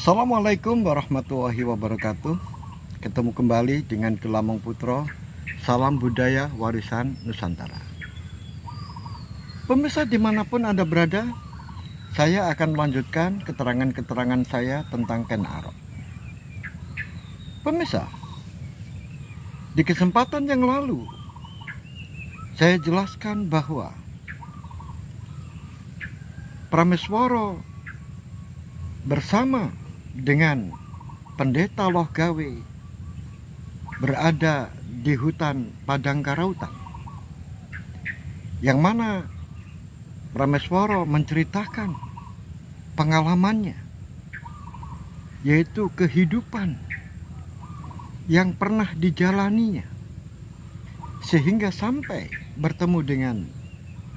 Assalamualaikum warahmatullahi wabarakatuh. Ketemu kembali dengan Gelamong Putro. Salam budaya warisan Nusantara. Pemirsa dimanapun Anda berada, saya akan melanjutkan keterangan-keterangan saya tentang Ken Arok. Pemirsa, di kesempatan yang lalu saya jelaskan bahwa Prameswara bersama dengan Pendeta Loh Gawe berada di hutan Padang Karautan, yang mana Prameswara menceritakan pengalamannya, yaitu kehidupan yang pernah dijalaninya sehingga sampai bertemu dengan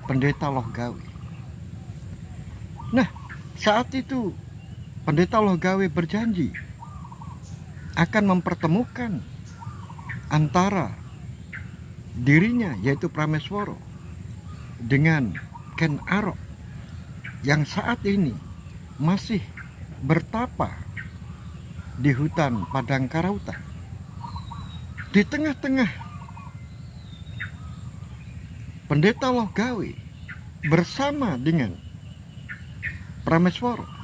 Pendeta Loh Gawe. Nah, saat itu Pendeta Loh Gawe berjanji akan mempertemukan antara dirinya, yaitu Prameswara, dengan Ken Arok yang saat ini masih bertapa di hutan Padang Karautan. Di tengah-tengah Pendeta Loh Gawe bersama dengan Prameswara,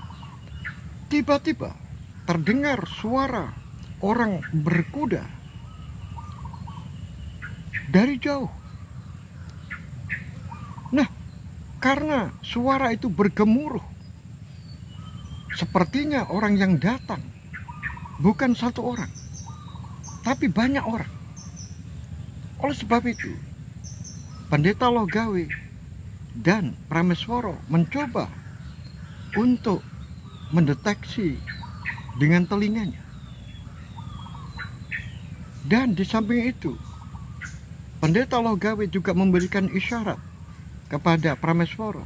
tiba-tiba terdengar suara orang berkuda dari jauh. Nah, karena suara itu bergemuruh, sepertinya orang yang datang bukan satu orang, tapi banyak orang. Oleh sebab itu, Pendeta Loh Gawe dan Prameswara mencoba untuk mendeteksi dengan telinganya. Dan di samping itu, Pendeta Loh Gawe juga memberikan isyarat kepada Prameswara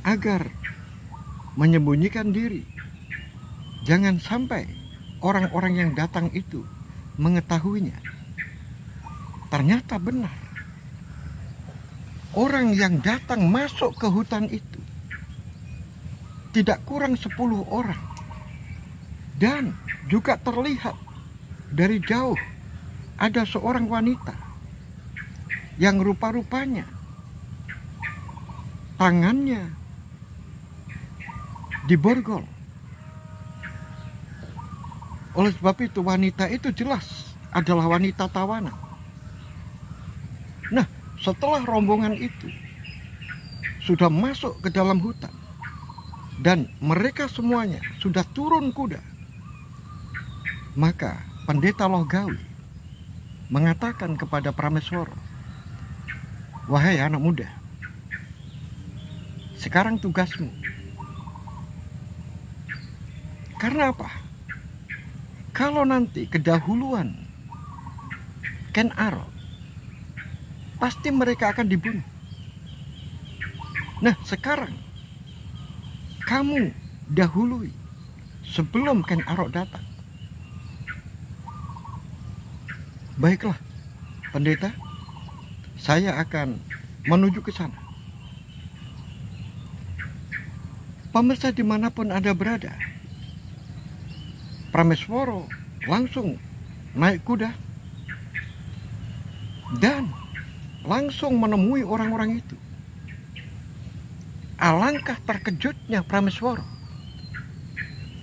agar menyembunyikan diri. Jangan sampai orang-orang yang datang itu mengetahuinya. Ternyata benar. Orang yang datang masuk ke hutan itu tidak kurang 10 orang. Dan juga terlihat dari jauh ada seorang wanita yang rupa-rupanya tangannya diborgol. Oleh sebab itu wanita itu jelas adalah wanita tawanan. Nah, setelah rombongan itu sudah masuk ke dalam hutan dan mereka semuanya sudah turun kuda, maka Pendeta Loh Gawe mengatakan kepada Prameswara, "Wahai anak muda, sekarang tugasmu." Karena apa? Kalau nanti kedahuluan Ken Arok, pasti mereka akan dibunuh. Nah, sekarang kamu dahului sebelum Ken Arok datang. Baiklah, pendeta, saya akan menuju ke sana. Pemirsa dimanapun Anda berada, Prameswara langsung naik kuda dan langsung menemui orang-orang itu. Alangkah terkejutnya Prameswara.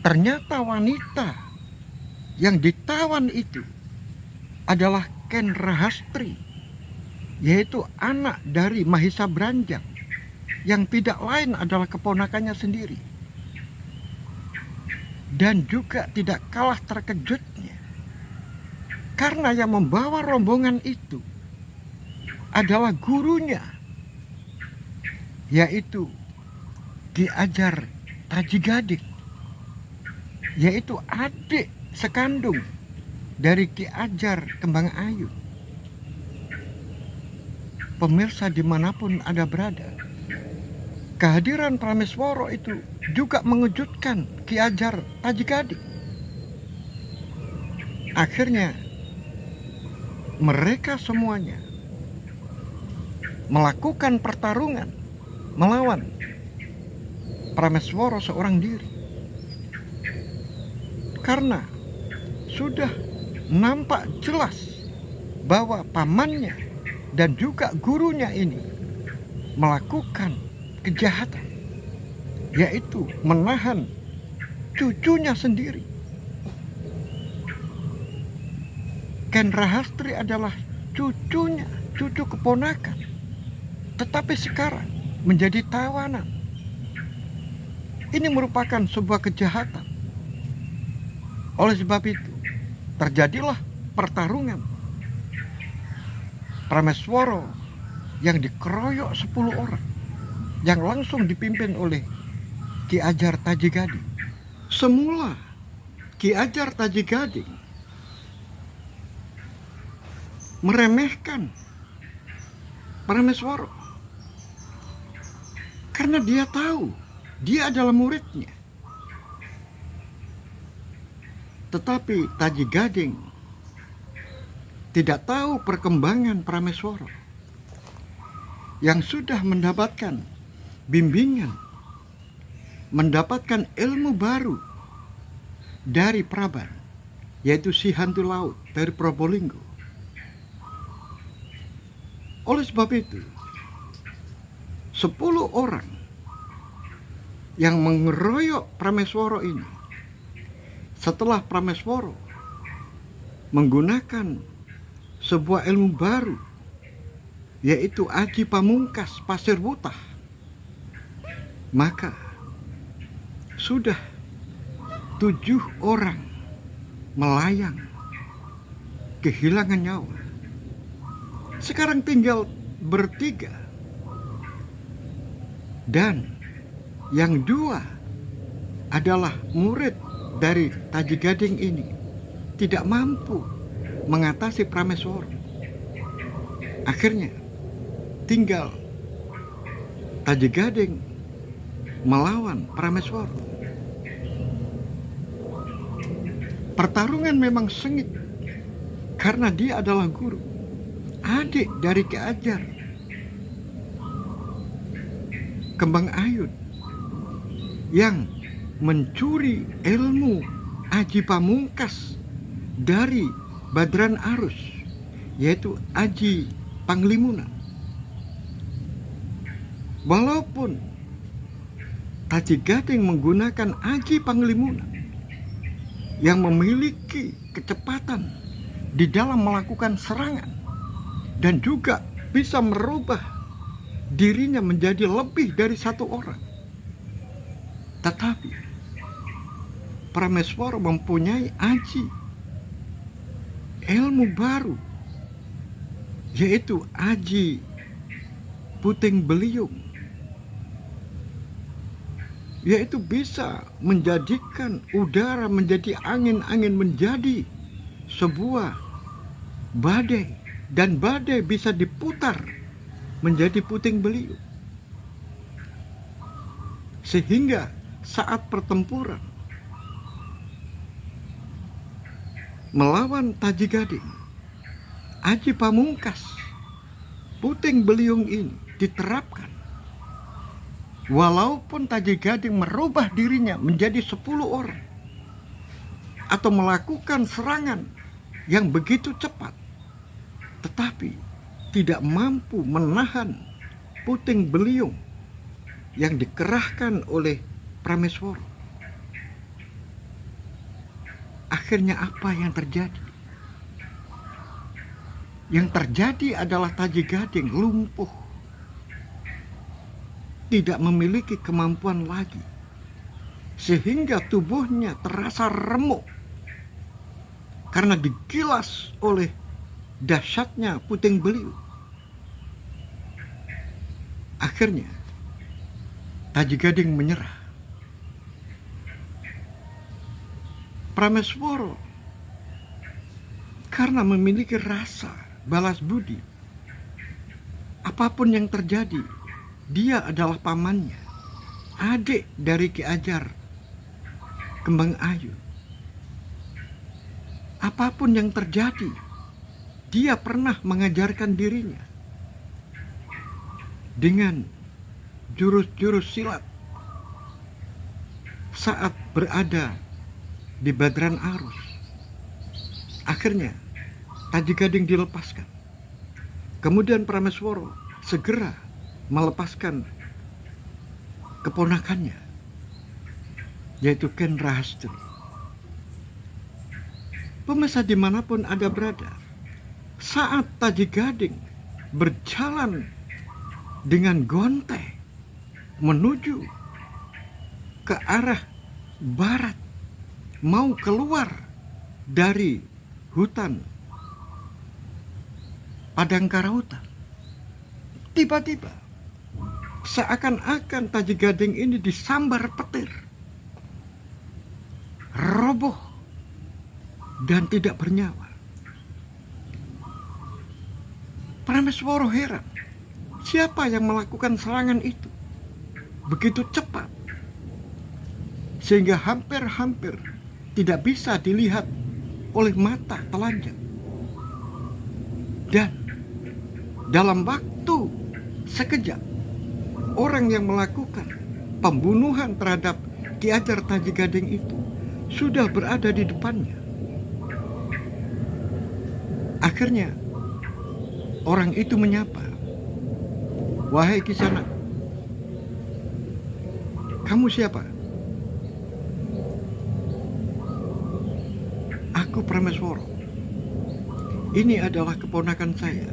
Ternyata wanita yang ditawan itu adalah Ken Rahastri, yaitu anak dari Mahisa Branjang, yang tidak lain adalah keponakannya sendiri. Dan juga tidak kalah terkejutnya karena yang membawa rombongan itu adalah gurunya, yaitu Ki Ajar Tajigadik, yaitu adik sekandung dari Ki Ajar Kembang Ayu. Pemirsa dimanapun Anda berada, kehadiran Prameswara itu juga mengejutkan Ki Ajar Tajigadik. Akhirnya mereka semuanya melakukan pertarungan melawan Prameswara seorang diri. karena sudah nampak jelas bahwa pamannya dan juga gurunya ini melakukan kejahatan, yaitu menahan cucunya sendiri. Ken Rahastri adalah cucunya, cucu keponakan, tetapi sekarang menjadi tawanan. Ini merupakan sebuah kejahatan. Oleh sebab itu, terjadilah pertarungan. Prameswara yang dikeroyok 10 orang, yang langsung dipimpin oleh Ki Ajar Taji Gading. Semula Ki Ajar Taji Gading meremehkan Prameswara karena dia tahu dia adalah muridnya. Tetapi Taji Gading tidak tahu perkembangan Prameswara yang sudah mendapatkan bimbingan, mendapatkan ilmu baru dari Praban, yaitu si hantu laut dari Probolinggo. Oleh sebab itu, 10 orang yang mengeroyok Prameswara ini, setelah Prameswara menggunakan sebuah ilmu baru, yaitu Aji Pamungkas Pasir Wutah, maka sudah 7 orang melayang, kehilangan nyawa. Sekarang tinggal bertiga, dan yang 2 adalah murid dari Taji Gading ini tidak mampu mengatasi Prameswara. Akhirnya tinggal Taji Gading melawan Prameswara. Pertarungan memang sengit karena dia adalah guru, adik dari Ki Ajar Kembang Ayun yang mencuri ilmu Aji Pamungkas dari Badran Arus, yaitu Aji Panglimunan. Walaupun Taji Gading menggunakan Aji Panglimunan yang memiliki kecepatan di dalam melakukan serangan dan juga bisa merubah dirinya menjadi lebih dari 1 orang, tetapi Prameswara mempunyai aji ilmu baru, yaitu Aji Puting Beliung, yaitu bisa menjadikan udara menjadi angin-angin menjadi sebuah badai, dan badai bisa diputar menjadi puting beliung, sehingga saat pertempuran melawan Taji Gading, Aji Pamungkas puting beliung ini diterapkan. Walaupun Taji Gading merubah dirinya menjadi 10 orang atau melakukan serangan yang begitu cepat, tetapi tidak mampu menahan puting beliung yang dikerahkan oleh Prameswara. Akhirnya apa yang terjadi? Yang terjadi adalah Taji Gading lumpuh, tidak memiliki kemampuan lagi, sehingga tubuhnya terasa remuk karena digilas oleh dahsyatnya puting beliung. Akhirnya Taji Gading menyerah. Prameswara karena memiliki rasa balas budi, apapun yang terjadi, dia adalah pamannya, adik dari Ki Ajar Kembang Ayun. Apapun yang terjadi, dia pernah mengajarkan dirinya dengan jurus-jurus silat saat berada di Badran Arus. Akhirnya Taji Gading dilepaskan. Kemudian Prameswara segera melepaskan keponakannya, yaitu Ken Rahastri. Pemirsa dimanapun Anda berada, saat Taji Gading berjalan dengan gontai menuju ke arah barat, mau keluar dari hutan Padang Karahutan, tiba-tiba seakan-akan Taji Gading ini disambar petir, roboh dan tidak bernyawa. Prameswara heran, siapa yang melakukan serangan itu begitu cepat sehingga hampir-hampir tidak bisa dilihat oleh mata telanjang. Dan dalam waktu sekejap, orang yang melakukan pembunuhan terhadap Ki Ajar Taji Gading itu sudah berada di depannya. Akhirnya orang itu menyapa, "Wahai Kisana, kamu siapa?" "Aku Prameswara. Ini adalah keponakan saya,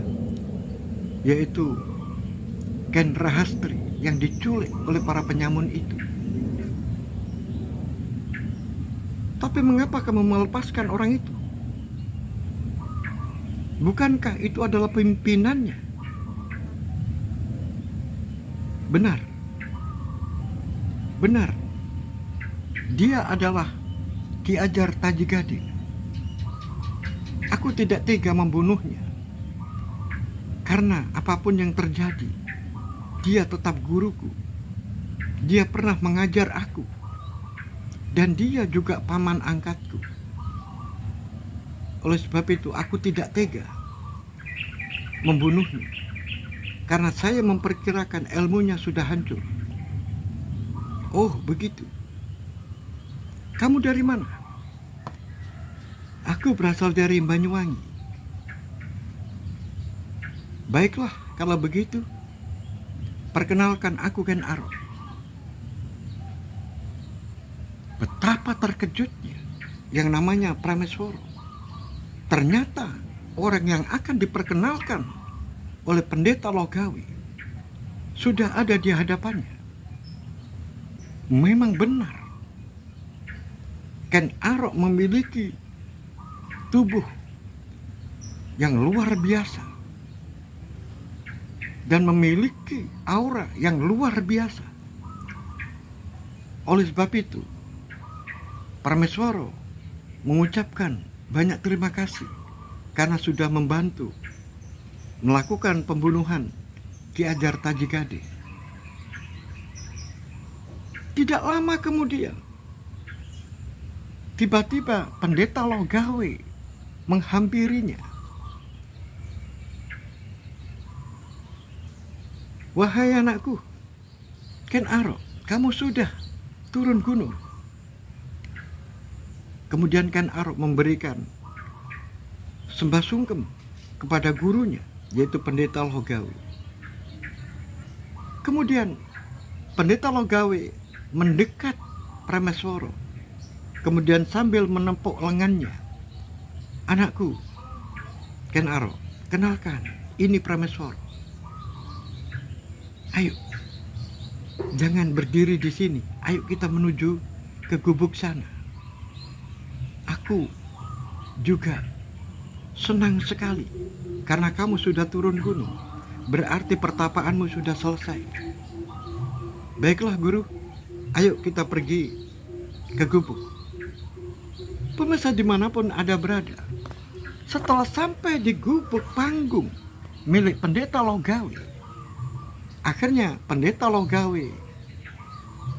yaitu Ken Rahastri yang diculik oleh para penyamun itu. Tapi mengapa kamu melepaskan orang itu? Bukankah itu adalah pimpinannya?" Benar. Benar. Dia adalah Ki Ajar Taji Gading. Aku tidak tega membunuhnya. Karena apapun yang terjadi, dia tetap guruku. Dia pernah mengajar aku. Dan dia juga paman angkatku. Oleh sebab itu aku tidak tega membunuhnya, karena saya memperkirakan ilmunya sudah hancur. "Oh, begitu. Kamu dari mana?" "Aku berasal dari Banyuwangi." "Baiklah, kalau begitu, perkenalkan aku Ken Arok." Betapa terkejutnya yang namanya Prameswara. Ternyata orang yang akan diperkenalkan oleh pendeta Logawi sudah ada di hadapannya. Memang benar, Ken Arok memiliki tubuh yang luar biasa dan memiliki aura yang luar biasa. Oleh sebab itu, Prameswara mengucapkan banyak terima kasih karena sudah membantu melakukan pembunuhan Ki Ajar Taji Gading. Tidak lama kemudian, tiba-tiba pendeta Logawi menghampirinya. "Wahai anakku, Ken Arok, kamu sudah turun gunung." Kemudian Ken Arok memberikan sembah sungkem kepada gurunya, yaitu pendeta Logawi. Kemudian pendeta Logawi mendekat Prameswara, kemudian sambil menepuk lengannya, "Anakku, Ken Arok, kenalkan, ini Prameswara. Ayo, jangan berdiri di sini. Ayo kita menuju ke gubuk sana. Aku juga senang sekali karena kamu sudah turun gunung. Berarti pertapaanmu sudah selesai. Baiklah guru, ayo kita pergi ke gubuk." Pemirsa dimanapun Anda berada, setelah sampai di gubuk panggung milik pendeta Logawi, akhirnya pendeta Logawi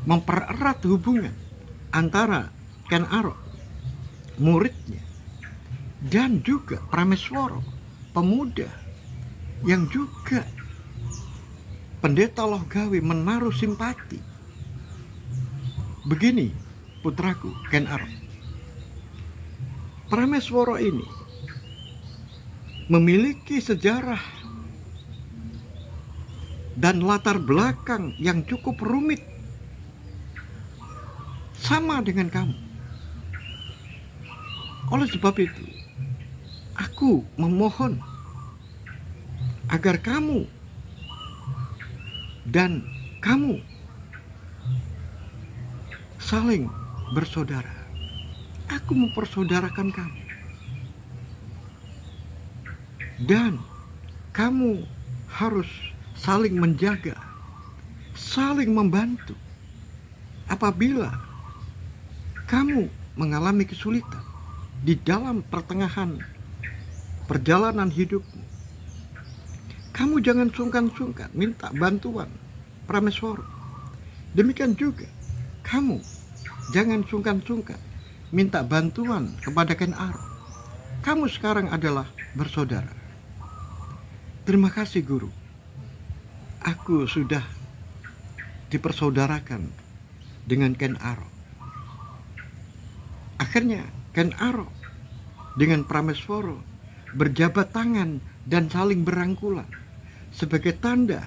mempererat hubungan antara Ken Arok, muridnya, dan juga Prameswara, pemuda yang juga pendeta Logawi menaruh simpati. "Begini putraku Ken Arok, Prameswara ini memiliki sejarah dan latar belakang yang cukup rumit, sama dengan kamu. Oleh sebab itu, aku memohon agar kamu dan kamu saling bersaudara. Aku mempersaudarakan kamu. Dan kamu harus saling menjaga, saling membantu. Apabila kamu mengalami kesulitan di dalam pertengahan perjalanan hidupmu, kamu jangan sungkan-sungkan minta bantuan Prameswara. Demikian juga kamu jangan sungkan-sungkan minta bantuan kepada Ken Arok. Kamu sekarang adalah bersaudara. Terima kasih guru. Aku sudah dipersaudarakan dengan Ken Arok. Akhirnya Ken Arok dengan Prameswara berjabat tangan dan saling berangkulan sebagai tanda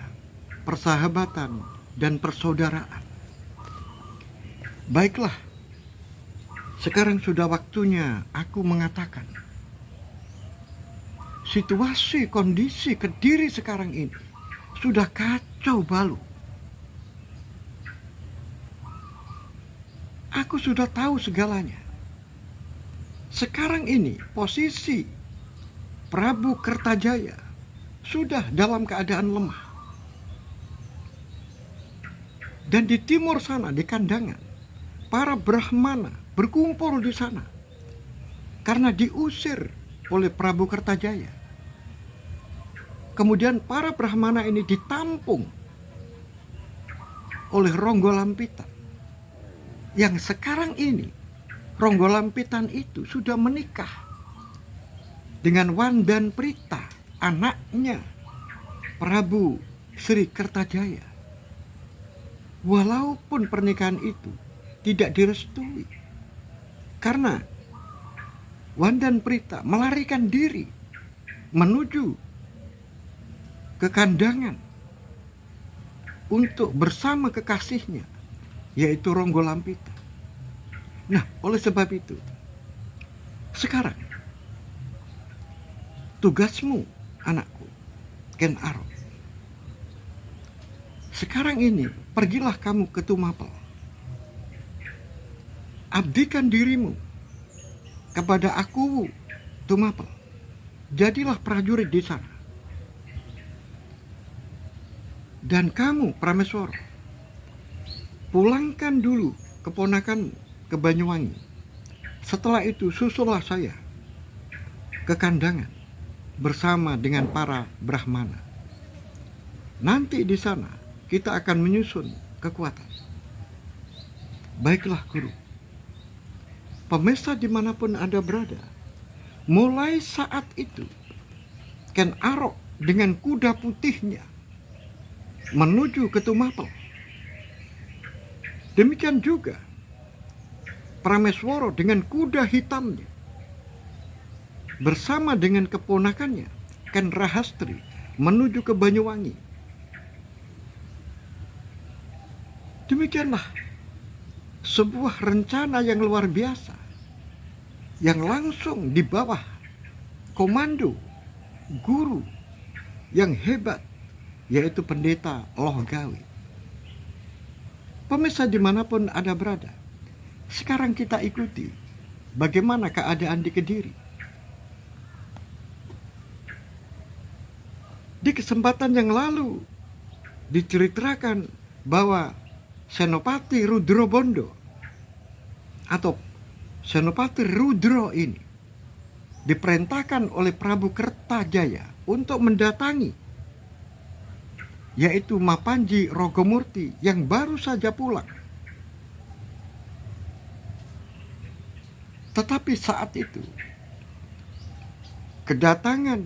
persahabatan dan persaudaraan. Baiklah, sekarang sudah waktunya aku mengatakan, situasi kondisi Kediri sekarang ini sudah kacau balau. Aku sudah tahu segalanya. Sekarang ini posisi Prabu Kertajaya sudah dalam keadaan lemah. Dan di timur sana, di Kandangan, para Brahmana berkumpul di sana karena diusir oleh Prabu Kertajaya. Kemudian para Brahmana ini ditampung oleh Ronggo Lampitan. Yang sekarang ini Ronggo Lampitan itu sudah menikah dengan Wandanprita, anaknya Prabu Sri Kertajaya. Walaupun pernikahan itu tidak direstui karena Wandanprita melarikan diri menuju ke Kandangan untuk bersama kekasihnya, yaitu Ronggo Lampitan. Nah, oleh sebab itu, sekarang tugasmu, anakku, Ken Arok. Sekarang ini, pergilah kamu ke Tumapel. Abdikan dirimu kepada aku, Tumapel. Jadilah prajurit di sana. Dan kamu, Prameswara, pulangkan dulu keponakanmu ke Banyuwangi. Setelah itu susullah saya ke Kandangan bersama dengan para Brahmana. Nanti di sana kita akan menyusun kekuatan. Baiklah guru. Pemirsa dimanapun Anda berada, mulai saat itu Ken Arok dengan kuda putihnya menuju ke Tumapel. Demikian juga Prameswara dengan kuda hitamnya bersama dengan keponakannya Ken Rahastri menuju ke Banyuwangi. Demikianlah sebuah rencana yang luar biasa yang langsung di bawah komando guru yang hebat, yaitu Pendeta Lohgawi. Pemirsa dimanapun Anda berada, sekarang kita ikuti bagaimana keadaan di Kediri. Di kesempatan yang lalu diceritakan bahwa Senopati Rudrobondo atau Senopati Rudro ini diperintahkan oleh Prabu Kertajaya untuk mendatangi, yaitu Mapanji Rogomurti yang baru saja pulang. Tetapi saat itu kedatangan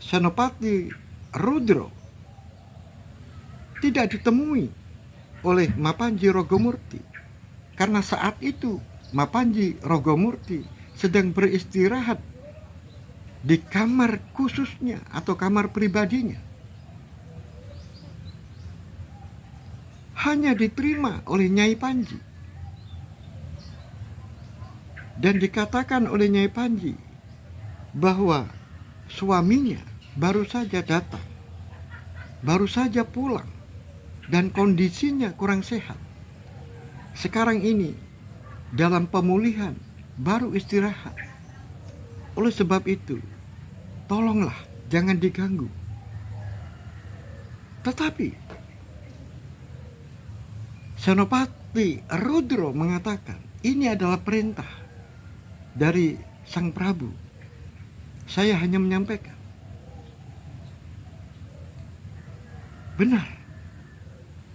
Senopati Rudro tidak ditemui oleh Mapanji Rogomurti, karena saat itu Mapanji Rogomurti sedang beristirahat di kamar khususnya atau kamar pribadinya, hanya diterima oleh Nyai Panji. Dan dikatakan oleh Nyai Panji bahwa suaminya baru saja datang, baru saja pulang, dan kondisinya kurang sehat. Sekarang ini dalam pemulihan, baru istirahat. Oleh sebab itu, tolonglah jangan diganggu. Tetapi Senopati Rudro mengatakan, ini adalah perintah dari Sang Prabu. Saya hanya menyampaikan. Benar,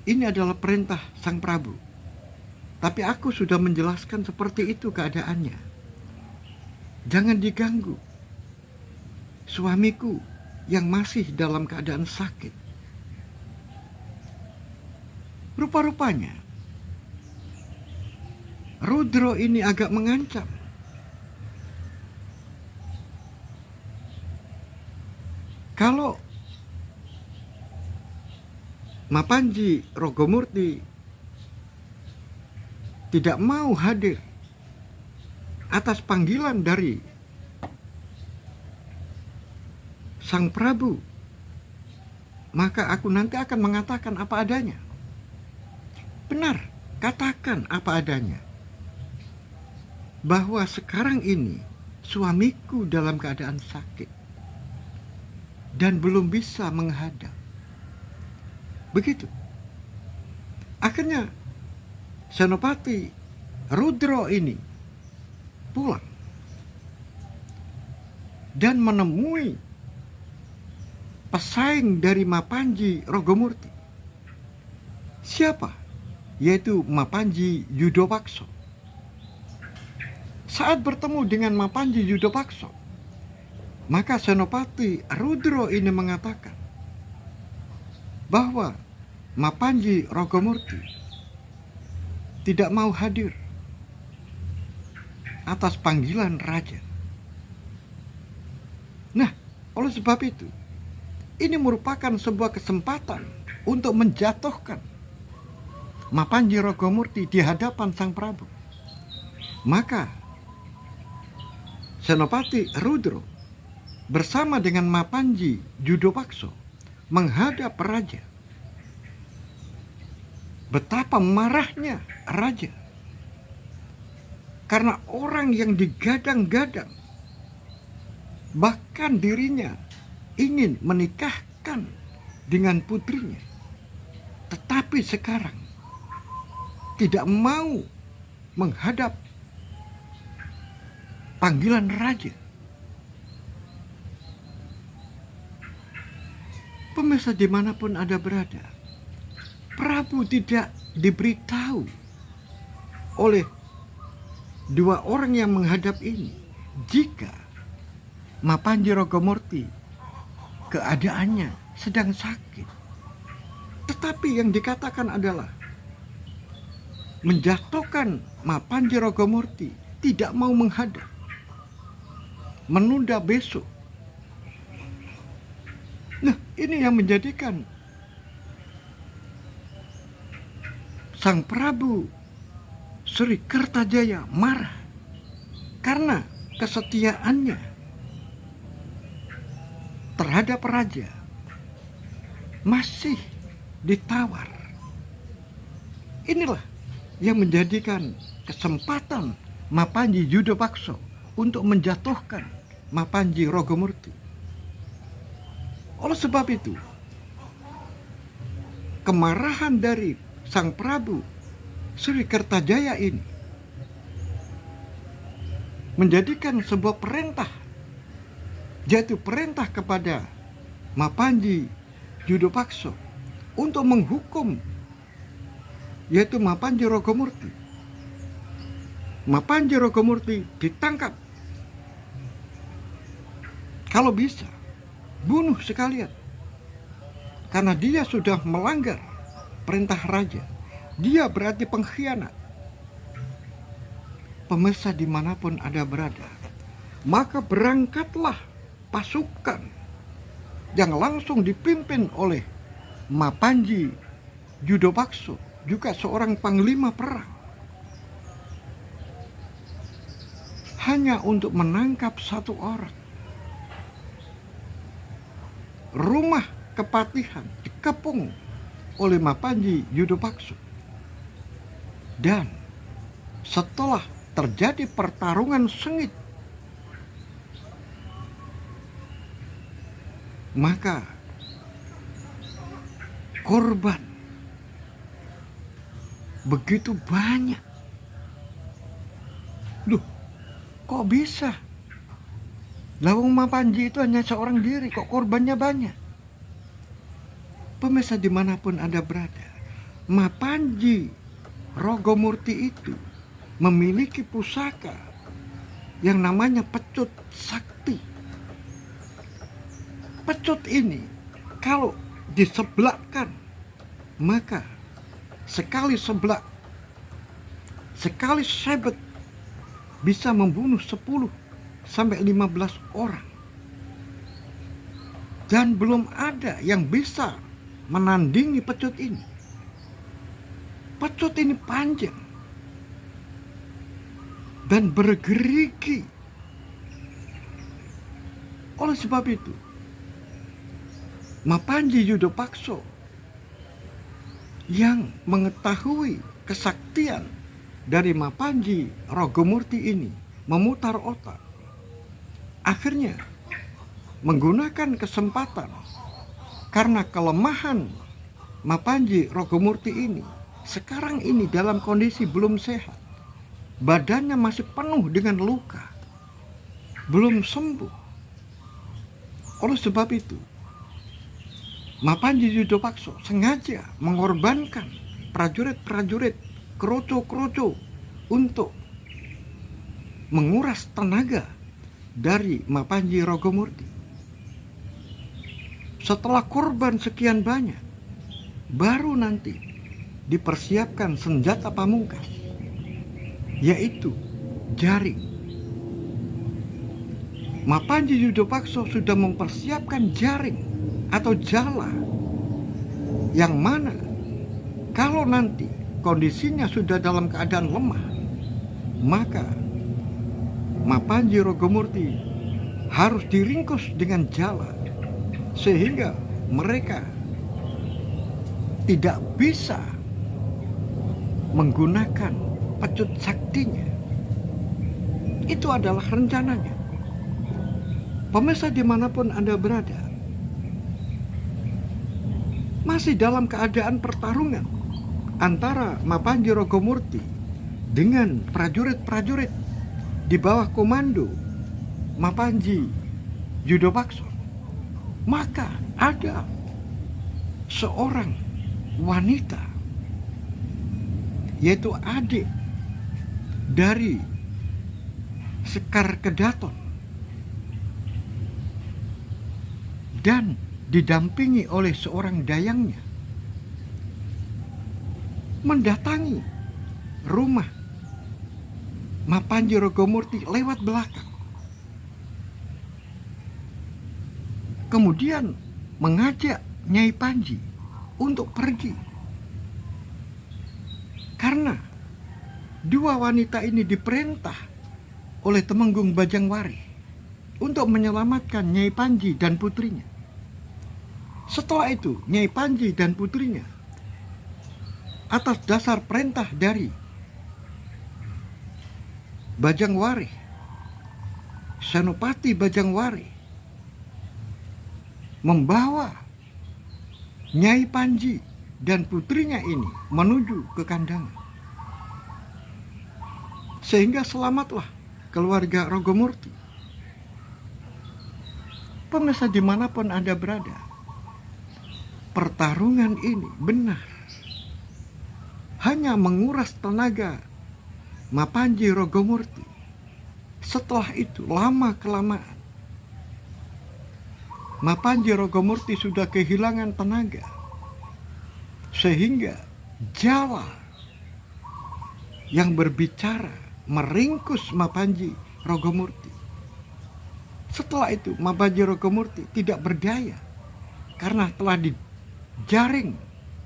ini adalah perintah Sang Prabu. Tapi aku sudah menjelaskan seperti itu keadaannya. Jangan diganggu. Suamiku yang masih dalam keadaan sakit. Rupa-rupanya Rudro ini agak mengancam. Kalau Mapanji Rogomurti tidak mau hadir atas panggilan dari Sang Prabu, maka aku nanti akan mengatakan apa adanya. Benar, katakan apa adanya. Bahwa sekarang ini suamiku dalam keadaan sakit dan belum bisa menghadap. Begitu. Akhirnya Senopati Rudro ini pulang dan menemui pesaing dari Mapanji Rogomurti. Siapa? Yaitu Mapanji Yudopakso. Saat bertemu dengan Mapanji Yudopakso, maka Senopati Rudro ini mengatakan bahwa Mapanji Rogomurti tidak mau hadir atas panggilan raja. Nah, oleh sebab itu, ini merupakan sebuah kesempatan untuk menjatuhkan Mapanji Rogomurti di hadapan Sang Prabu. Maka Senopati Rudro bersama dengan Mapanji Yudopakso menghadap raja. Betapa marahnya raja karena orang yang digadang-gadang, bahkan dirinya ingin menikahkan dengan putrinya, tetapi sekarang tidak mau menghadap panggilan raja. Pemirsa dimanapun Anda berada, Prabu tidak diberitahu oleh dua orang yang menghadap ini jika Mapanji Rogomurti keadaannya sedang sakit. Tetapi yang dikatakan adalah menjatuhkan Mapanji Rogomurti tidak mau menghadap, menunda besok. Nah, ini yang menjadikan Sang Prabu Sri Kertajaya marah karena kesetiaannya terhadap raja masih ditawar. Inilah yang menjadikan kesempatan Mapanji Yudopakso untuk menjatuhkan Mapanji Rogomurti. Oleh sebab itu, kemarahan dari Sang Prabu Sri Kertajaya ini menjadikan sebuah perintah, yaitu perintah kepada Mapanji Yudopakso untuk menghukum, yaitu Mapanji Rogomurti. Mapanji Rogomurti ditangkap. Kalau bisa, bunuh sekalian. Karena dia sudah melanggar perintah raja. Dia berarti pengkhianat. pemirsa dimanapun Anda berada, maka berangkatlah pasukan yang langsung dipimpin oleh Mapanji Yudhopakso, juga seorang panglima perang, hanya untuk menangkap satu orang. Rumah Kepatihan dikepung oleh Mapanji Yudhopakso. Dan setelah terjadi pertarungan sengit, maka korban begitu banyak. Loh, kok bisa? Lawang Mapanji itu hanya seorang diri, kok korbannya banyak? Pemirsa dimanapun Anda berada, Mapanji Rogomurti itu memiliki pusaka yang namanya pecut sakti. Pecut ini kalau disebelakkan, maka sekali sebelak, sekali sebet bisa membunuh 10 sampai 15 orang. Dan belum ada yang bisa menandingi pecut ini. Pecut ini panjang dan bergerigi. Oleh sebab itu, Mapanji Yudhopakso yang mengetahui kesaktian dari Mapanji Rogomurti ini memutar otak. Akhirnya menggunakan kesempatan, karena kelemahan Mapanji Rogomurti ini sekarang ini dalam kondisi belum sehat. Badannya masih penuh dengan luka, belum sembuh. Oleh sebab itu, Mapanji Yudhopakso sengaja mengorbankan prajurit-prajurit kroco-kroco untuk menguras tenaga dari Mapanji Rogomurti. Setelah korban sekian banyak, baru nanti dipersiapkan senjata pamungkas, yaitu jaring. Mapanji Yudhopakso sudah mempersiapkan jaring atau jala, yang mana kalau nanti kondisinya sudah dalam keadaan lemah, maka Mapanji Rogomurti harus diringkus dengan jala, sehingga mereka tidak bisa menggunakan pecut saktinya. Itu adalah rencananya. Pemirsa dimanapun Anda berada, masih dalam keadaan pertarungan antara Mapanji Rogomurti dengan prajurit-prajurit di bawah komando Mapanji Yudhopakso. Maka ada seorang wanita, yaitu adik dari Sekar Kedaton, dan didampingi oleh seorang dayangnya, mendatangi rumah Mapanji Rogomurti lewat belakang. Kemudian mengajak Nyai Panji untuk pergi, karena dua wanita ini diperintah oleh Temenggung Bajangwari untuk menyelamatkan Nyai Panji dan putrinya. Setelah itu, Nyai Panji dan putrinya, atas dasar perintah dari Bajangwari, Senopati Bajangwari, membawa Nyai Panji dan putrinya ini menuju ke kandangan. Sehingga selamatlah keluarga Rogomurti. Pemirsa dimanapun Anda berada, pertarungan ini benar hanya menguras tenaga Mapanji Rogomurti. Setelah itu, lama-kelamaan Mapanji Rogomurti sudah kehilangan tenaga, sehingga jala yang berbicara meringkus Mapanji Rogomurti. Setelah itu Mapanji Rogomurti tidak berdaya karena telah dijaring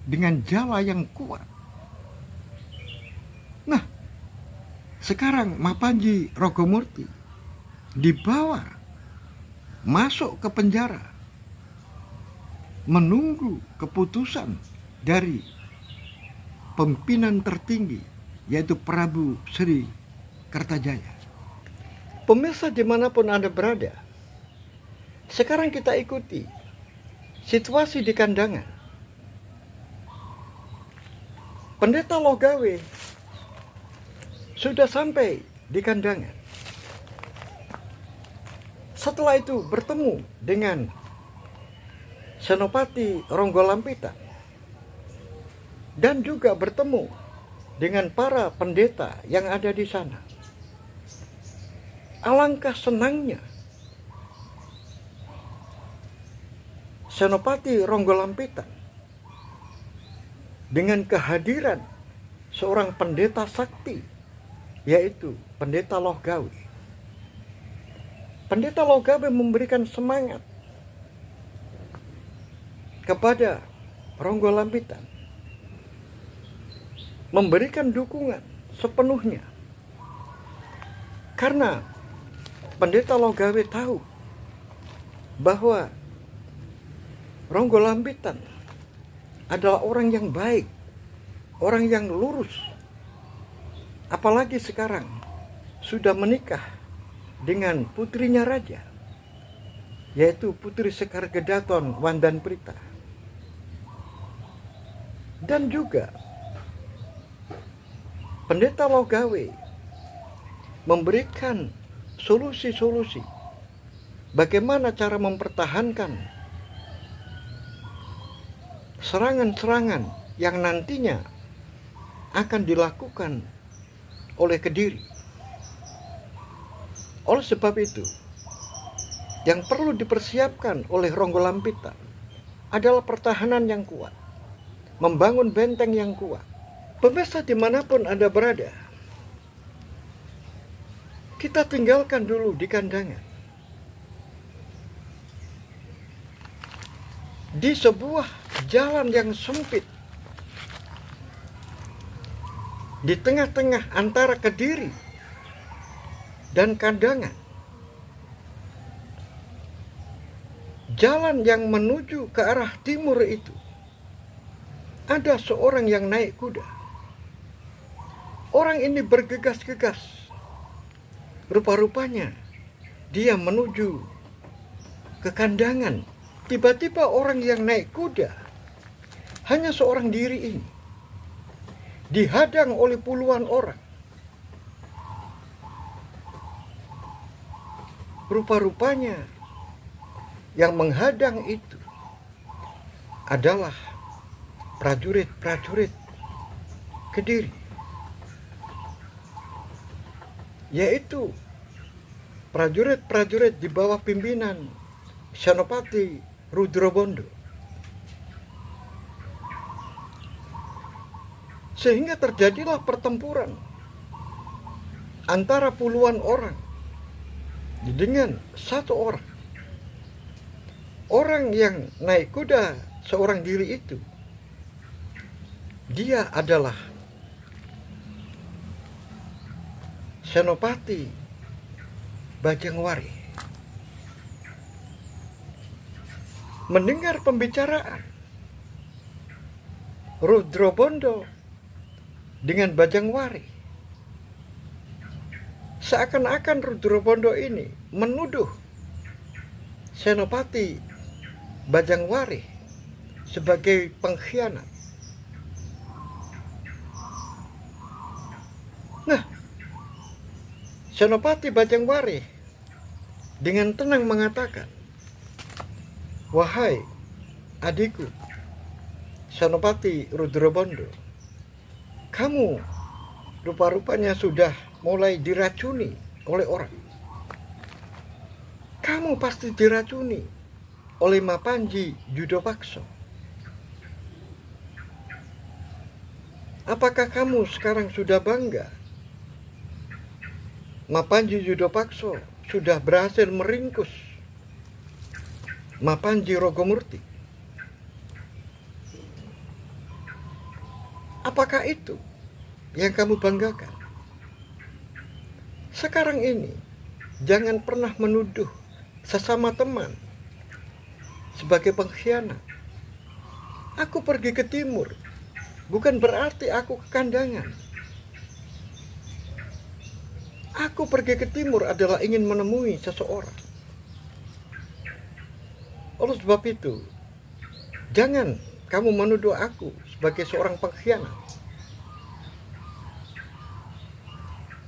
dengan jala yang kuat. Nah, sekarang Mapanji Rogomurti dibawa masuk ke penjara, menunggu keputusan dari pimpinan tertinggi, yaitu Prabu Sri Kertajaya. Pemirsa dimanapun Anda berada, sekarang kita ikuti situasi di Kandangan. Pendeta Logawe sudah sampai di Kandangan. Setelah itu bertemu dengan Senopati Ronggolampitan dan juga bertemu dengan para pendeta yang ada di sana. Alangkah senangnya Senopati Ronggolampitan dengan kehadiran seorang pendeta sakti, yaitu Pendeta Logawe. Pendeta Logawe memberikan semangat kepada Ronggolampitan, memberikan dukungan sepenuhnya, karena Pendeta Logawe tahu bahwa Ronggolampitan adalah orang yang baik, orang yang lurus. Apalagi sekarang sudah menikah dengan putrinya raja, yaitu Putri Sekar Gedaton Wandanprita. Dan juga Pendeta Logawe memberikan solusi-solusi bagaimana cara mempertahankan serangan-serangan yang nantinya akan dilakukan oleh Kediri. Oleh sebab itu, yang perlu dipersiapkan oleh Ronggolampitan adalah pertahanan yang kuat, membangun benteng yang kuat. Pemirsa dimanapun Anda berada, kita tinggalkan dulu di Kandangan. Di sebuah jalan yang sempit, di tengah-tengah antara Kediri dan Kandangan, jalan yang menuju ke arah timur itu, ada seorang yang naik kuda. Orang ini bergegas-gegas. Rupa-rupanya dia menuju ke Kandangan. Tiba-tiba orang yang naik kuda, hanya seorang diri ini, dihadang oleh puluhan orang. Rupa-rupanya yang menghadang itu adalah prajurit-prajurit Kediri, yaitu prajurit-prajurit di bawah pimpinan Senopati Rudrobondo. Sehingga terjadilah pertempuran antara puluhan orang dengan satu orang. Orang yang naik kuda seorang diri itu, dia adalah Senopati Bajangwari. Mendengar pembicaraan Rudrobondo dengan Bajangwari, seakan-akan Rudrobondo ini menuduh Senopati Bajangwari sebagai pengkhianat. Nah, Senopati Bajangwari dengan tenang mengatakan, "Wahai adikku Senopati Rudrobondo, kamu rupa-rupanya sudah mulai diracuni oleh orang. Kamu pasti diracuni oleh Mapanji Yudopakso. Apakah kamu sekarang sudah bangga Mapanji Yudopakso sudah berhasil meringkus Mapanji Rogomurti. Apakah itu yang kamu banggakan? Sekarang ini, jangan pernah menuduh sesama teman sebagai pengkhianat. Aku pergi ke timur, bukan berarti aku ke kandangan. Aku pergi ke timur adalah ingin menemui seseorang. Oleh sebab itu, jangan kamu menuduh aku sebagai seorang pengkhianat.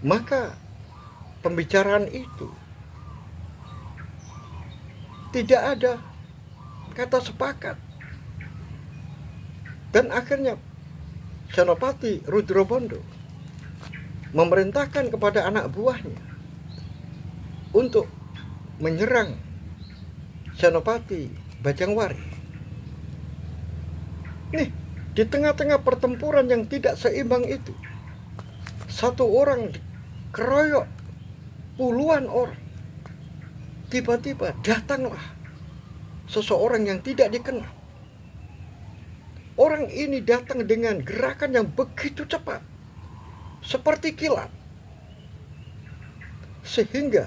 Maka pembicaraan itu tidak ada kata sepakat. Dan akhirnya Senopati Rudrobondo memerintahkan kepada anak buahnya untuk menyerang Senopati Bajangwari. Nih, di tengah-tengah pertempuran yang tidak seimbang itu, satu orang dikeroyok puluhan orang. Tiba-tiba datanglah seseorang yang tidak dikenal. Orang ini datang dengan gerakan yang begitu cepat, seperti kilat, sehingga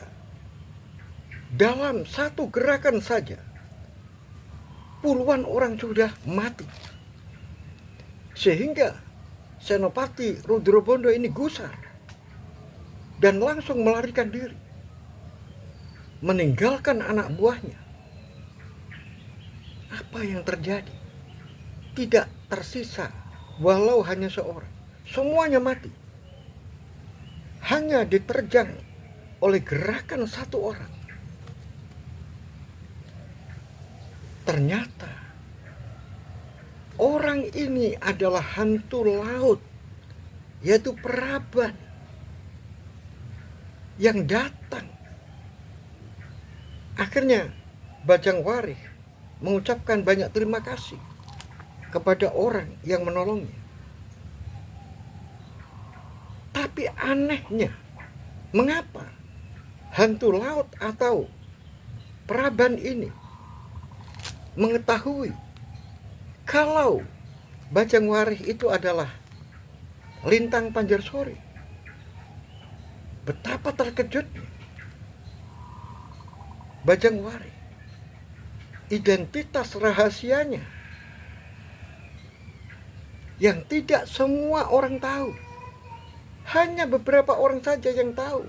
dalam satu gerakan saja puluhan orang sudah mati. Sehingga Senopati Rudrobondo ini gusar dan langsung melarikan diri, meninggalkan anak buahnya. Apa yang terjadi? Tidak tersisa walau hanya seorang. Semuanya mati. Hanya diterjang oleh gerakan satu orang. Ternyata orang ini adalah hantu laut, yaitu Praban, yang datang. Akhirnya Bajangwari mengucapkan banyak terima kasih kepada orang yang menolongnya. Tapi anehnya, mengapa hantu laut atau Praban ini mengetahui kalau Bajangwari itu adalah Lintang Panjarsori? Betapa terkejutnya Bajangwari. Identitas rahasianya yang tidak semua orang tahu. Hanya beberapa orang saja yang tahu.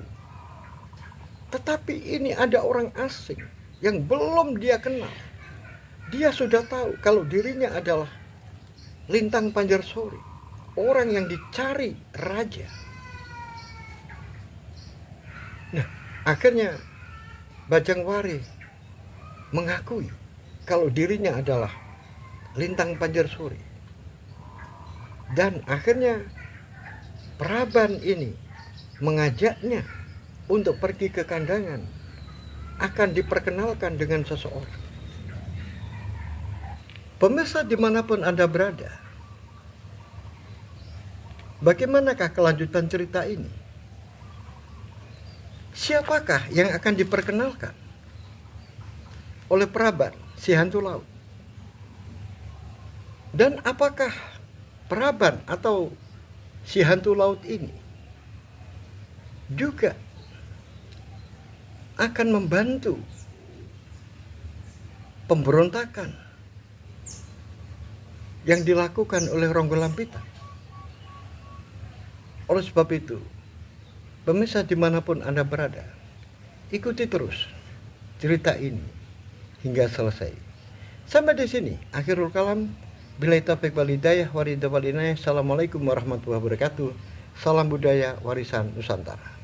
Tetapi ini ada orang asing yang belum dia kenal. Dia sudah tahu kalau dirinya adalah Lintang Panjarsori, orang yang dicari raja. Nah, akhirnya Bajangwari mengakui kalau dirinya adalah Lintang Panjarsori. Dan akhirnya Praban ini mengajaknya untuk pergi ke kandangan, akan diperkenalkan dengan seseorang. Pemirsa dimanapun Anda berada, bagaimanakah kelanjutan cerita ini? Siapakah yang akan diperkenalkan oleh Praban, si hantu laut? Dan apakah Praban atau si hantu laut ini juga akan membantu pemberontakan yang dilakukan oleh Ronggo Lampita? Oleh sebab itu, pemirsa dimanapun Anda berada, ikuti terus cerita ini hingga selesai. Sampai di sini akhirul kalam. Billahi taufiq wal hidayah wa ridha wal inayah. Assalamualaikum warahmatullahi wabarakatuh. Salam budaya warisan Nusantara.